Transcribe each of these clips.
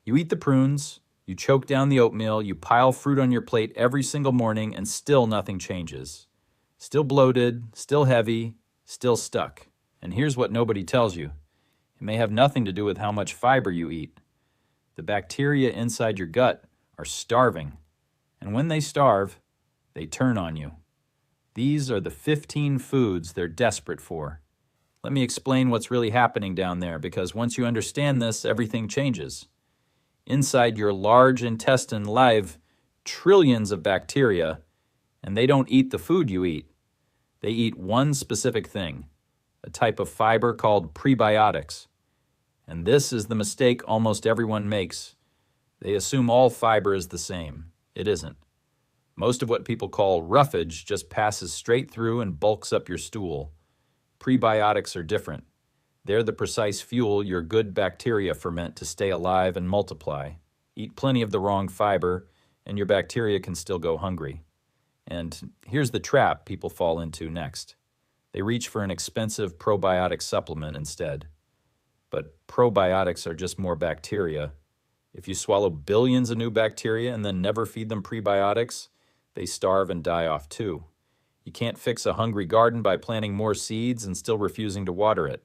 You eat the prunes, you choke down the oatmeal, you pile fruit on your plate every single morning, and still nothing changes. Still bloated, still heavy, still stuck. And here's what nobody tells you. It may have nothing to do with how much fiber you eat. The bacteria inside your gut are starving. And when they starve, they turn on you. These are the 15 foods they're desperate for. Let me explain what's really happening down there, because once you understand this, everything changes. Inside your large intestine live trillions of bacteria, and they don't eat the food you eat. They eat one specific thing, a type of fiber called prebiotics. And this is the mistake almost everyone makes. They assume all fiber is the same. It isn't. Most of what people call roughage just passes straight through and bulks up your stool. Prebiotics are different. They're the precise fuel your good bacteria ferment to stay alive and multiply. Eat plenty of the wrong fiber, and your bacteria can still go hungry. And here's the trap people fall into next. They reach for an expensive probiotic supplement instead. But probiotics are just more bacteria. If you swallow billions of new bacteria and then never feed them prebiotics, they starve and die off too. You can't fix a hungry garden by planting more seeds and still refusing to water it.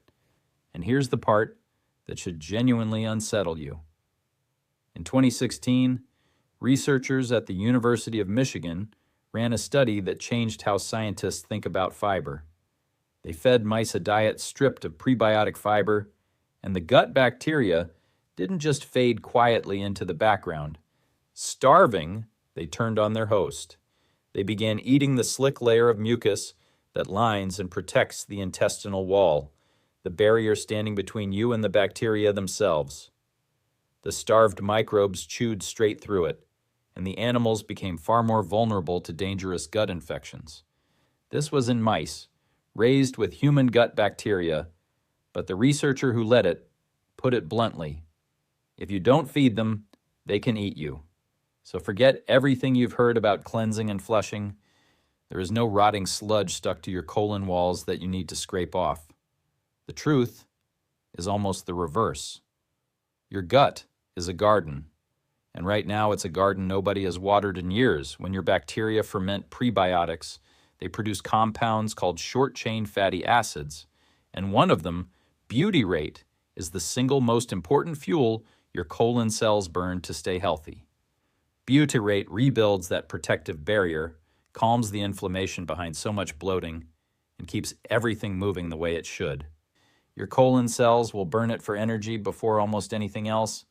And here's the part that should genuinely unsettle you. In 2016, researchers at the University of Michigan ran a study that changed how scientists think about fiber. They fed mice a diet stripped of prebiotic fiber, and the gut bacteria didn't just fade quietly into the background. Starving, they turned on their host. They began eating the slick layer of mucus that lines and protects the intestinal wall, the barrier standing between you and the bacteria themselves. The starved microbes chewed straight through it, and the animals became far more vulnerable to dangerous gut infections. This was in mice, raised with human gut bacteria, but the researcher who led it put it bluntly. If you don't feed them, they can eat you. So forget everything you've heard about cleansing and flushing. There is no rotting sludge stuck to your colon walls that you need to scrape off. The truth is almost the reverse. Your gut is a garden, and right now it's a garden nobody has watered in years. When your bacteria ferment prebiotics, they produce compounds called short-chain fatty acids, and one of them, butyrate, is the single most important fuel your colon cells burn to stay healthy. Butyrate rebuilds that protective barrier, calms the inflammation behind so much bloating, and keeps everything moving the way it should. Your colon cells will burn it for energy before almost anything else,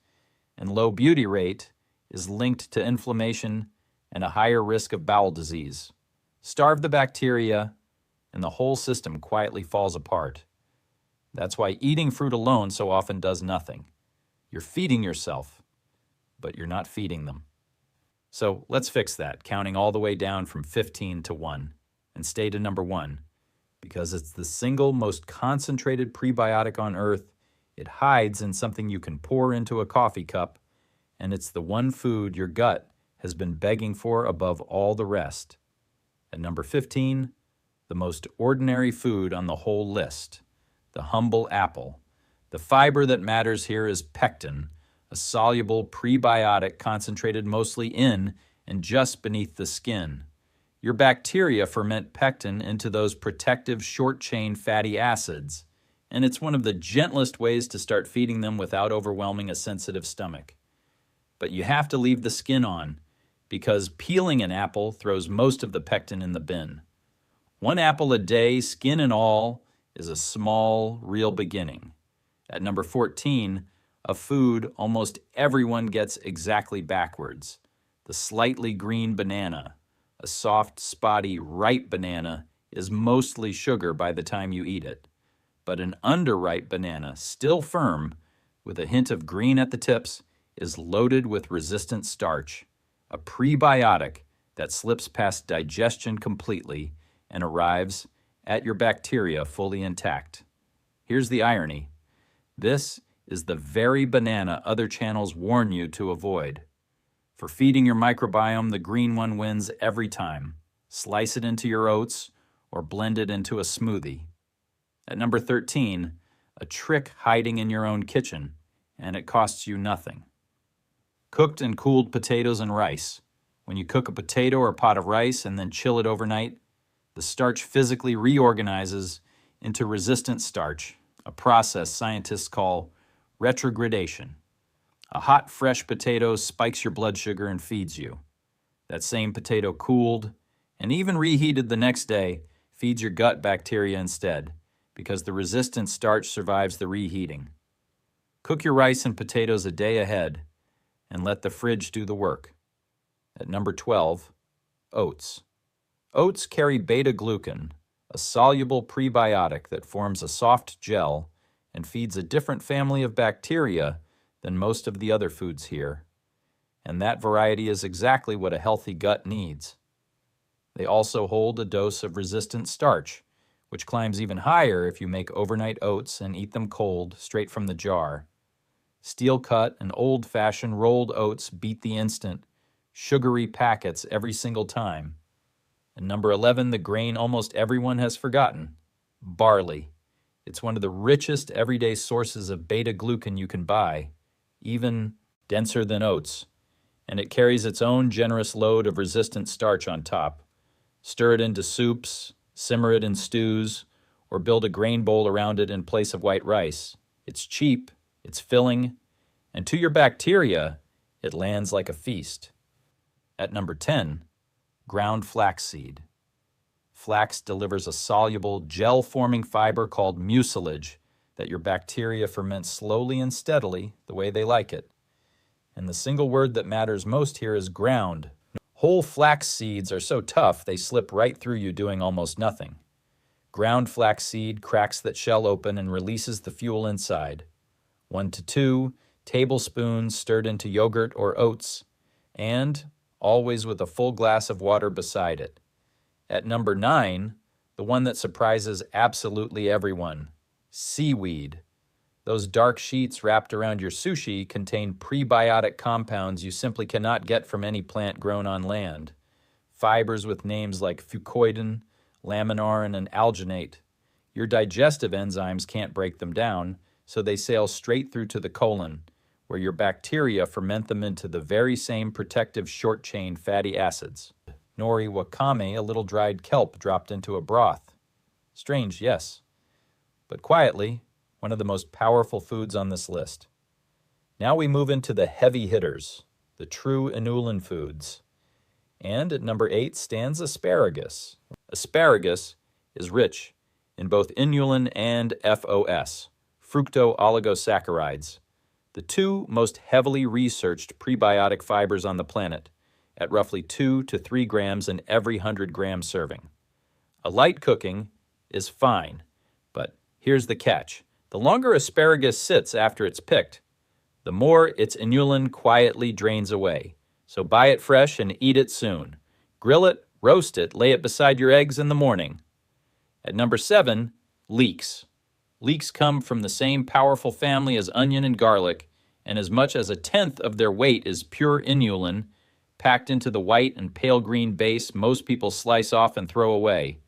and low butyrate is linked to inflammation and a higher risk of bowel disease. Starve the bacteria, and the whole system quietly falls apart. That's why eating fruit alone so often does nothing. You're feeding yourself, but you're not feeding them. So let's fix that, counting all the way down from 15 to 1, and stay to number 1, because it's the single most concentrated prebiotic on earth. It hides in something you can pour into a coffee cup, and it's the one food your gut has been begging for above all the rest. At number 15, the most ordinary food on the whole list, the humble apple. The fiber that matters here is pectin, a soluble prebiotic concentrated mostly in and just beneath the skin. Your bacteria ferment pectin into those protective short-chain fatty acids, and it's one of the gentlest ways to start feeding them without overwhelming a sensitive stomach. But you have to leave the skin on, because peeling an apple throws most of the pectin in the bin. 1 apple a day, skin and all, is a small, real beginning. At number 14, a food almost everyone gets exactly backwards, the slightly green banana. A soft, spotty, ripe banana is mostly sugar by the time you eat it. But an underripe banana, still firm, with a hint of green at the tips, is loaded with resistant starch, a prebiotic that slips past digestion completely and arrives at your bacteria fully intact. Here's the irony. This is the very banana other channels warn you to avoid. For feeding your microbiome, the green one wins every time. Slice it into your oats or blend it into a smoothie. At number 13, a trick hiding in your own kitchen, and it costs you nothing. Cooked and cooled potatoes and rice. When you cook a potato or pot of rice and then chill it overnight, the starch physically reorganizes into resistant starch, a process scientists call retrogradation. A hot, fresh potato spikes your blood sugar and feeds you. That same potato cooled and even reheated the next day feeds your gut bacteria instead, because the resistant starch survives the reheating. Cook your rice and potatoes a day ahead and let the fridge do the work. At number 12, oats. Oats carry beta-glucan, a soluble prebiotic that forms a soft gel and feeds a different family of bacteria than most of the other foods here. And that variety is exactly what a healthy gut needs. They also hold a dose of resistant starch, which climbs even higher if you make overnight oats and eat them cold, straight from the jar. Steel-cut and old-fashioned rolled oats beat the instant, sugary packets every single time. And number 11, the grain almost everyone has forgotten, barley. It's one of the richest everyday sources of beta-glucan you can buy, even denser than oats, and it carries its own generous load of resistant starch on top. Stir it into soups, simmer it in stews, or build a grain bowl around it in place of white rice. It's cheap, it's filling, and to your bacteria, it lands like a feast. At number 10, ground flaxseed. Flax delivers a soluble, gel-forming fiber called mucilage that your bacteria ferment slowly and steadily the way they like it. And the single word that matters most here is ground. Whole flax seeds are so tough they slip right through you doing almost nothing. Ground flaxseed cracks that shell open and releases the fuel inside. 1 to 2 tablespoons stirred into yogurt or oats, and always with a full glass of water beside it. At number 9, the one that surprises absolutely everyone, seaweed. Those dark sheets wrapped around your sushi contain prebiotic compounds you simply cannot get from any plant grown on land. Fibers with names like fucoidan, laminarin, and alginate. Your digestive enzymes can't break them down, so they sail straight through to the colon, where your bacteria ferment them into the very same protective short-chain fatty acids. Nori wakame, a little dried kelp dropped into a broth. Strange, yes, but quietly, one of the most powerful foods on this list. Now we move into the heavy hitters, the true inulin foods. And at number 8 stands asparagus. Asparagus is rich in both inulin and FOS, fructooligosaccharides, the two most heavily researched prebiotic fibers on the planet, at roughly 2 to 3 grams in every 100-gram serving. A light cooking is fine, but here's the catch. The longer asparagus sits after it's picked, the more its inulin quietly drains away. So buy it fresh and eat it soon. Grill it, roast it, lay it beside your eggs in the morning. At number 7, leeks. Leeks come from the same powerful family as onion and garlic, and as much as 1/10 of their weight is pure inulin, packed into the white and pale green base most people slice off and throw away.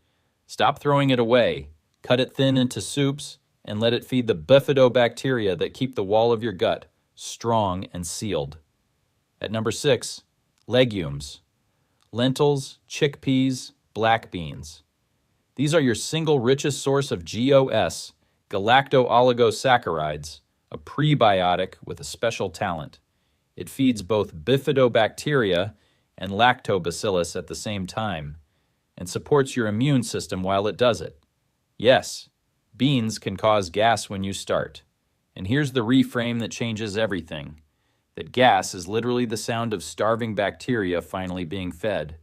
Stop throwing it away. Cut it thin into soups, and let it feed the bifidobacteria that keep the wall of your gut strong and sealed. At number 6, legumes. Lentils, chickpeas, black beans. These are your single richest source of GOS, galacto-oligosaccharides, a prebiotic with a special talent. It feeds both bifidobacteria and lactobacillus at the same time, and supports your immune system while it does it. Yes, beans can cause gas when you start. And here's the reframe that changes everything. That gas is literally the sound of starving bacteria finally being fed.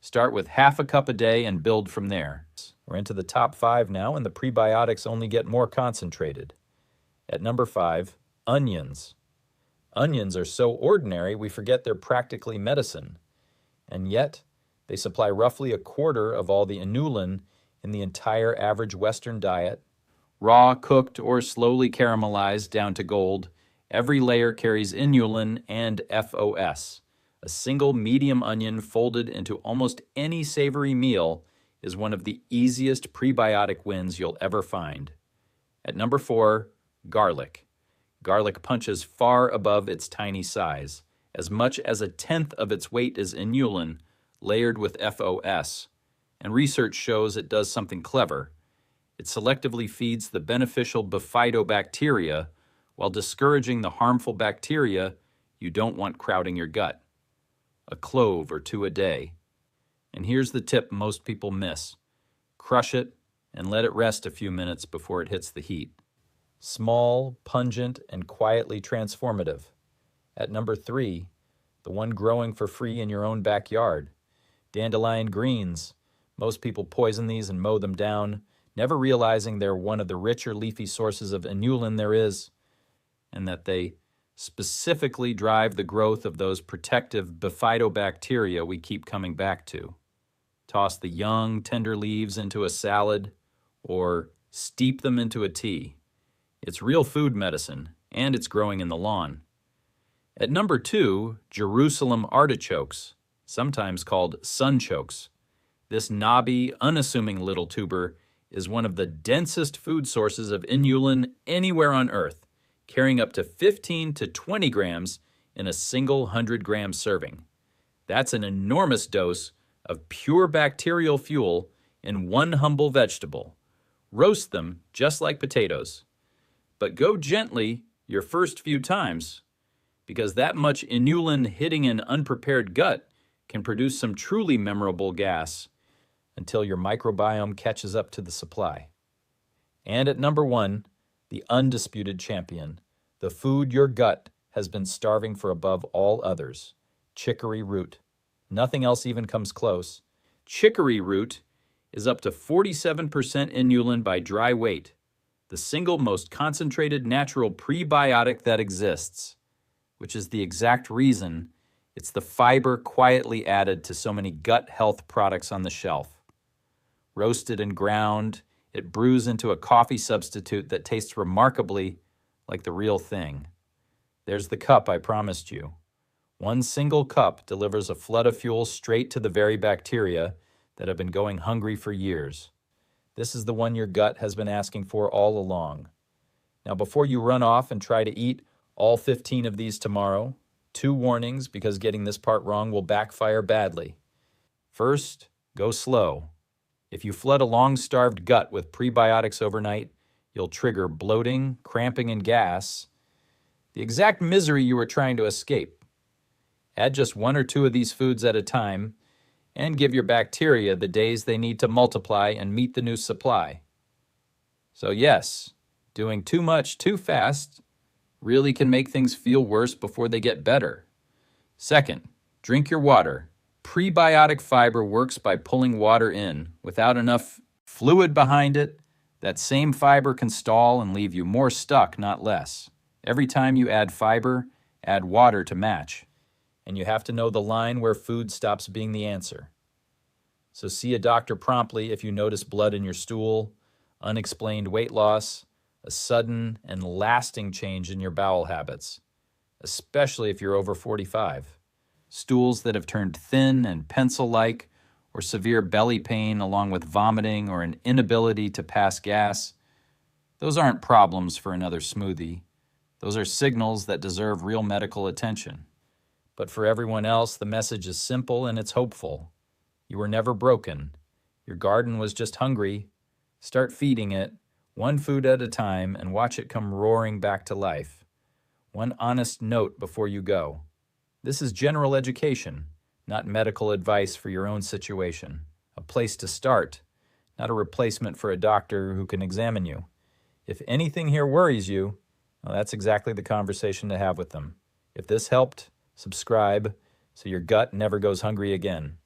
Start with half a cup a day and build from there. We're into the top 5 now, and the prebiotics only get more concentrated. At number 5, onions. Onions are so ordinary we forget they're practically medicine. And yet, they supply roughly 1/4 of all the inulin in the entire average Western diet. Raw, cooked, or slowly caramelized down to gold, every layer carries inulin and FOS. A single medium onion folded into almost any savory meal is one of the easiest prebiotic wins you'll ever find. At number 4, garlic. Garlic punches far above its tiny size. As much as a tenth of its weight is inulin, layered with FOS, and research shows it does something clever. It selectively feeds the beneficial bifidobacteria while discouraging the harmful bacteria you don't want crowding your gut. A clove or two a day. And here's the tip most people miss. Crush it and let it rest a few minutes before it hits the heat. Small, pungent, and quietly transformative. At number 3, the one growing for free in your own backyard. Dandelion greens. Most people poison these and mow them down, never realizing they're one of the richer leafy sources of inulin there is, and that they specifically drive the growth of those protective bifidobacteria we keep coming back to. Toss the young, tender leaves into a salad or steep them into a tea. It's real food medicine, and it's growing in the lawn. At number 2, Jerusalem artichokes, sometimes called sunchokes. This knobby, unassuming little tuber is one of the densest food sources of inulin anywhere on Earth, carrying up to 15 to 20 grams in a single 100-gram serving. That's an enormous dose of pure bacterial fuel in one humble vegetable. Roast them just like potatoes. But go gently your first few times, because that much inulin hitting an unprepared gut can produce some truly memorable gas until your microbiome catches up to the supply. And at number 1, the undisputed champion, the food your gut has been starving for above all others, chicory root. Nothing else even comes close. Chicory root is up to 47% inulin by dry weight, the single most concentrated natural prebiotic that exists, which is the exact reason it's the fiber quietly added to so many gut health products on the shelf. Roasted and ground, it brews into a coffee substitute that tastes remarkably like the real thing. There's the cup I promised you. One single cup delivers a flood of fuel straight to the very bacteria that have been going hungry for years. This is the one your gut has been asking for all along. Now, before you run off and try to eat all 15 of these tomorrow, 2 warnings, because getting this part wrong will backfire badly. First, go slow. If you flood a long-starved gut with prebiotics overnight, you'll trigger bloating, cramping, and gas, the exact misery you were trying to escape. Add just 1 or 2 of these foods at a time, and give your bacteria the days they need to multiply and meet the new supply. So yes, doing too much too fast really can make things feel worse before they get better. Second, drink your water. Prebiotic fiber works by pulling water in. Without enough fluid behind it, that same fiber can stall and leave you more stuck, not less. Every time you add fiber, add water to match. And you have to know the line where food stops being the answer. So see a doctor promptly if you notice blood in your stool, unexplained weight loss, a sudden and lasting change in your bowel habits, especially if you're over 45. Stools that have turned thin and pencil-like, or severe belly pain along with vomiting or an inability to pass gas. Those aren't problems for another smoothie. Those are signals that deserve real medical attention. But for everyone else, the message is simple and it's hopeful. You were never broken. Your garden was just hungry. Start feeding it, 1 food at a time, and watch it come roaring back to life. One honest note before you go. This is general education, not medical advice for your own situation. A place to start, not a replacement for a doctor who can examine you. If anything here worries you, well, that's exactly the conversation to have with them. If this helped, subscribe so your gut never goes hungry again.